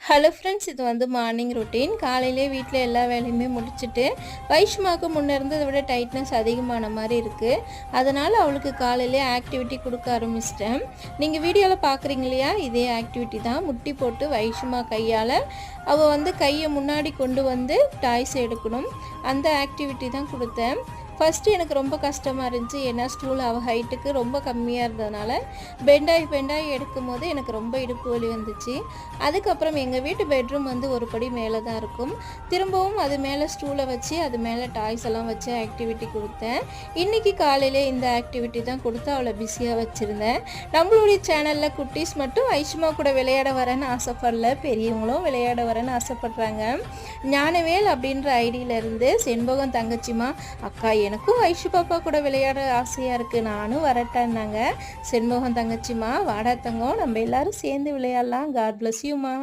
Hello friends, இது வந்து morning routine. காலையிலே வீட்டில் எல்லா வேலையுமே முடிச்சுட்டு வைஷ்மாவுக்கு முன்னே இருந்ததை விட டைட்னஸ் அதிகமான மாதிரி இருக்குது. அதனால் அவளுக்கு காலையிலே ஆக்டிவிட்டி கொடுக்க ஆரம்பிச்சிட்டேன். நீங்கள் வீடியோவில் பார்க்குறீங்க இல்லையா, இதே ஆக்டிவிட்டி தான். முட்டி போட்டு வைஷ்மா கையால் அவள் வந்து கையை முன்னாடி கொண்டு வந்து டாய்ஸ் எடுக்கணும். அந்த ஆக்டிவிட்டி தான் கொடுத்தேன். ஃபஸ்ட்டு எனக்கு ரொம்ப கஷ்டமாக இருந்துச்சு. ஏன்னா ஸ்டூல் அவள் ஹைட்டுக்கு ரொம்ப கம்மியாக இருந்ததுனால பெண்டாகி எடுக்கும் போது எனக்கு ரொம்ப இடுப்பு வலி வந்துச்சு. அதுக்கப்புறம் எங்கள் வீட்டு பெட்ரூம் வந்து ஒரு படி மேலே தான் இருக்கும். திரும்பவும் அது மேலே ஸ்டூலை வச்சு அது மேலே டாய்ஸ் எல்லாம் வச்சு ஆக்டிவிட்டி கொடுத்தேன். இன்றைக்கி காலையிலே இந்த ஆக்டிவிட்டி தான் கொடுத்து அவளை பிஸியாக வச்சுருந்தேன். நம்மளுடைய சேனலில் குட்டீஸ் மட்டும் வைஷ்மா கூட விளையாட வரேன்னு ஆசைப்படல, பெரியவங்களும் விளையாட வரேன்னு ஆசைப்படுறாங்க. ஞானவேல் அப்படின்ற ஐடியிலேருந்து செண்பகம் தங்கச்சிமா, அக்கா எனக்கும் வைஷு பாப்பா கூட விளையாட ஆசையாக இருக்குது, நானும் வரட்டேன்னாங்க. செண்பகம் தங்கச்சிமா, வாடா தங்கம், நம்ம எல்லாரும் சேர்ந்து விளையாடலாம். காட் பிளஸ் யூமா.